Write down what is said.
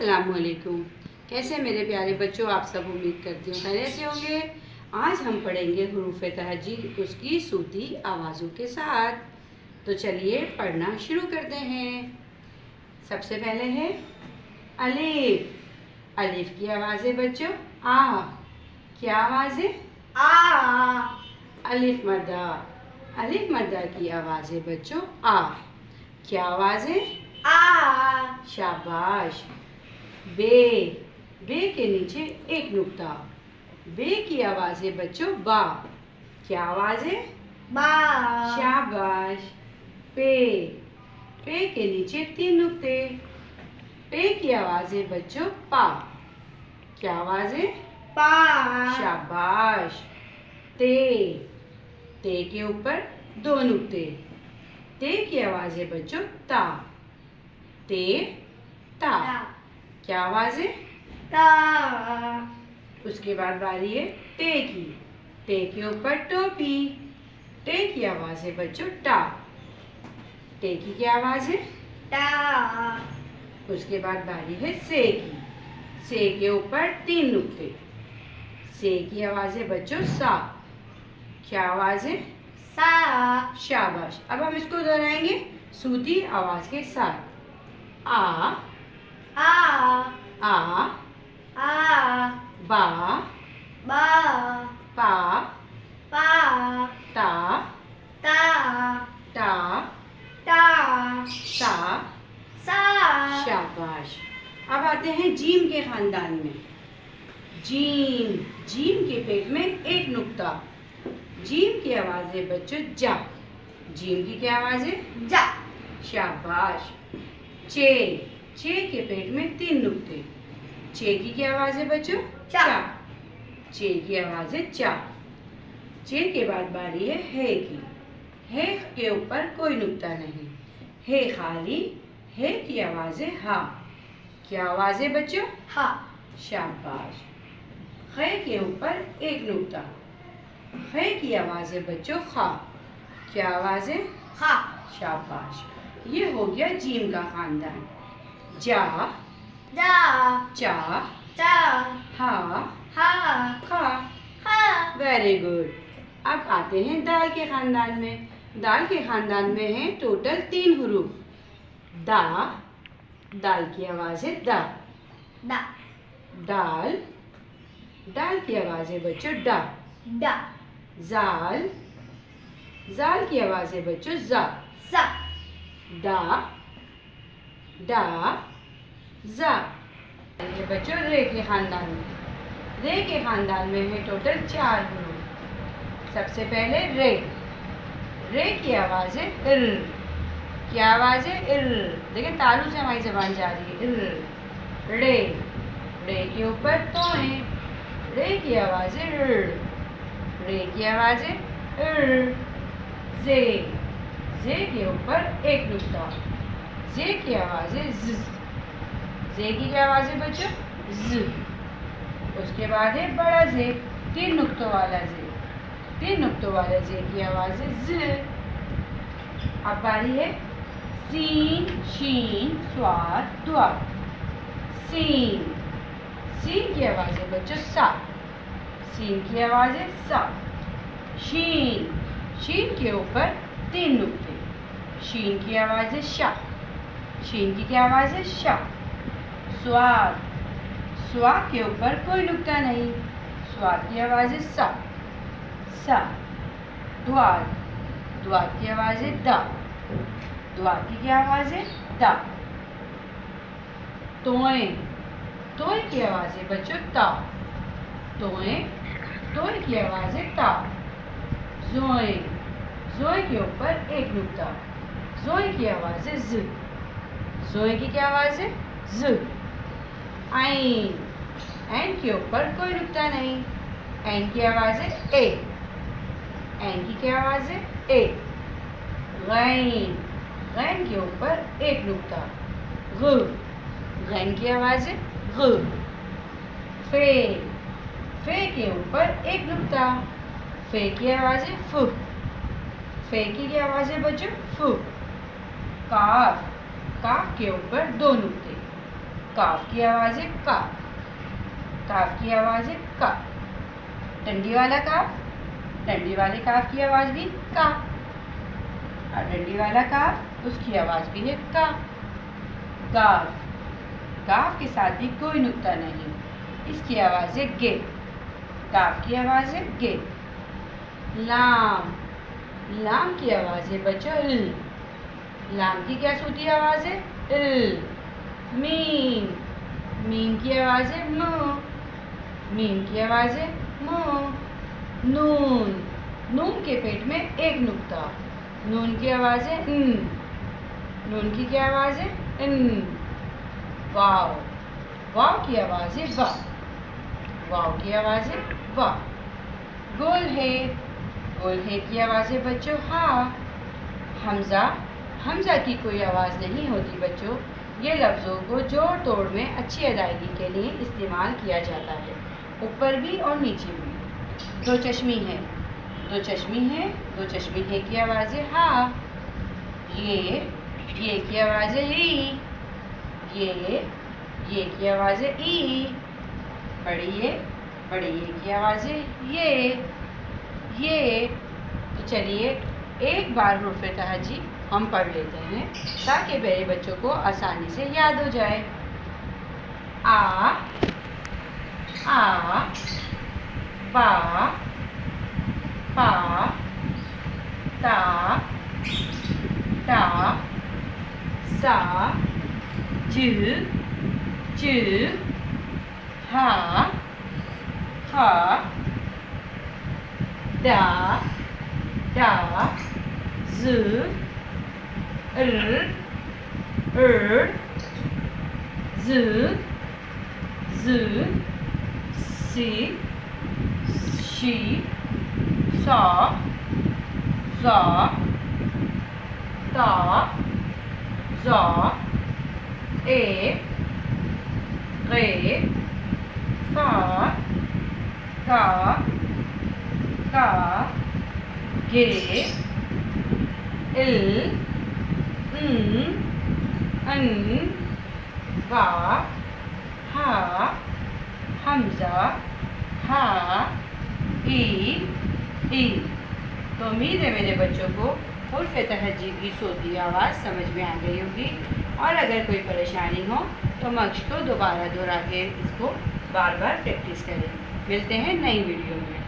अस्सलामुअलैकुम। कैसे मेरे प्यारे बच्चों, आप सब उम्मीद करती हूँ खैरियत से होंगे। आज हम पढ़ेंगे हुरूफ तहजी उसकी सूती आवाज़ों के साथ। तो चलिए पढ़ना शुरू करते हैं। सबसे पहले है अलिफ। अलिफ की आवाज़ें बच्चों आ। क्या आवाज़ है? आ। अलिफ मद्दा। अलिफ मद्दा की आवाज़ें बच्चों आ। क्या आवाज़ है? आ। शाबाश। बे। बे के नीचे एक नुक्ता। बे की आवाज़ है बच्चों बा। क्या आवाज़ है? बा। शाबाश। पे। पे के नीचे 3 नुक्ते। पे की आवाज़ है बच्चों पा। क्या आवाज़ है? पा। शाबाश। ते। ते के ऊपर 2 नुक्ते। ते की आवाज़ है बच्चों ता। ते ता। क्या आवाज़ है? ता। उसके बाद बारी है टे की। टे के ऊपर टोपी। टे की आवाज़ है बच्चों टा। टे की क्या आवाज़ है? टा। उसके बाद बारी है से की। से के ऊपर 3 नुक्ते। से की आवाज़ है बच्चों सा। क्या आवाज़ है? सा। शाबाश। अब हम इसको दोहराएंगे सूती आवाज़ के साथ। आ। आ। आ। आ। बा। बा। पा। पा। ता। ता। टा। ता। सा। सा। शाबाश। अब आते हैं जीम के खानदान में। जीम। जीम के पेट में एक नुक्ता। जीम की आवाज़ है बच्चों जा। जीम की क्या आवाज़ है? जा। शाबाश। चे। चे के पेट में 3 नुक्ते। चे की क्या आवाज़ है बच्चों? चा। चे की आवाज़ है चा। चे के बाद बारी है की। है के ऊपर कोई नुक्ता नहीं। है खाली। है की आवाज़ है हा। क्या आवाज़ है बच्चों? हा। शाबाश। खे के ऊपर एक नुक्ता। खे की आवाज़ है बच्चों खा। क्या आवाज़ है? हा। शाबाश। ये हो गया जीम का खानदान। जा। जा। चा। चा। हा। हा। खा। हा। Very good. अब आते हैं दाल के खानदान में। दाल के खानदान में है टोटल 3 हुरूफ। दा। दाल की आवाज़ है दा। दा। दाल। दाल की आवाज़ है बच्चों डा। डा। जाल। जाल की आवाज़ है बच्चों जा। सा। दा। डा। जा। ये बच्चों रे के खानदान में। रे के खानदान में है टोटल 4 हुरूफ। सबसे पहले रे। रे की आवाज़ है इर। क्या आवाज़ है? इर। देखिए तालू से हमारी जबान जा रही है। इर। रे। रे के ऊपर तो है। रे की आवाज़ है र। रे की आवाज़ है इर। जे। जे के ऊपर एक नुक्ता। जे की आवाज़ है ज। जे की क्या आवाज़ है बच्चों? ज। उसके बाद है बड़ा जे। 3 नुक्तों वाला जे। 3 नुक्तों वाले जे की आवाज़ है ज। अब बारी है सीन, शीन, स्वाद, दुआ। सीन। सीन की आवाज़ है बच्चों सा। सीन की आवाज़ है सा। शीन। शीन के ऊपर 3 नुक्ते। शीन की आवाज़ है शा। शीन की क्या आवाज़ है शा। स्वाद। स्वाद के ऊपर कोई नुक्ता नहीं। स्वाद की आवाज़ है सा। सा। द्वाद। द्वाद की आवाज़ है दा। द्वाद की क्या आवाज़ है? दा। तोए। तोए की आवाज़ है बच्चों ता। तोए। तोए की आवाज़ है ता। जोए। जोए के ऊपर एक नुक्ता। जोए की आवाज़ है ज। जोए की क्या आवाज़ है? ज। ऐन। ऐन के ऊपर कोई नुक्ता नहीं। ऐन की आवाज़ है ए। ऐन की क्या आवाज़ है? ए। गैन। गैन के ऊपर एक नुक्ता। ग। गैन की आवाज़ है ग। फे। फे के ऊपर एक नुक्ता। फे की आवाज़ है फ। फे की क्या आवाज़ है बच्चों? फ। काफ। काफ के ऊपर 2 नुक्ते। काफ की आवाज़ है का, काफ की आवाज़ है का। डंडी वाला काफ, डंडी वाले काफ की आवाज़ भी का, और डंडी वाला काफ उसकी आवाज़ भी है का। गाफ, गाफ के साथ भी कोई नुक्ता नहीं, इसकी आवाज़ है गे, गाफ की आवाज़ है गे। लाम, लाम की आवाज़ है बच्चों ल, लाम की क्या सूती आवाज़ है ल। मीम, मीम की आवाज़ है म, मीम की आवाज़ है म। नून, नून के पेट में एक नुक्ता, नून की आवाज़ है न, नून की क्या आवाज़ है न। वाव, वाव की आवाज़ है वा, वाव की आवाज़ है वा। गोल है, गोल है की आवाज़ है बच्चों हा। हमज़ा, हमज़ा की कोई आवाज़ नहीं होती बच्चों। ये लफ्ज़ों को जोड़ तोड़ में अच्छी अदायगी के लिए इस्तेमाल किया जाता है, ऊपर भी और नीचे भी। दो चश्मी है, दो चश्मी है, दो चश्मी है की आवाज़ है हा। ये की आवाज़ है री, ये की आवाज़ है ई। बड़ी ये की आवाज़ है ये। तो चलिए एक बार हुर्फ़े तहजी हम पढ़ लेते हैं ताकि मेरे बच्चों को आसानी से याद हो जाए। आ बा पा ता टा सा ज हा खा दा ज ज सी शी सा ज़ा ता ज़ा ए गे फा का गे इल अन वा हा हमज़ा हा ई। तो उम्मीद है मेरे बच्चों को हुर्फ़े तहजी की सोती आवाज़ समझ में आ गई होगी, और अगर कोई परेशानी हो तो मश्क को दोबारा दोहरा के इसको बार बार प्रैक्टिस करें। मिलते हैं नई वीडियो में।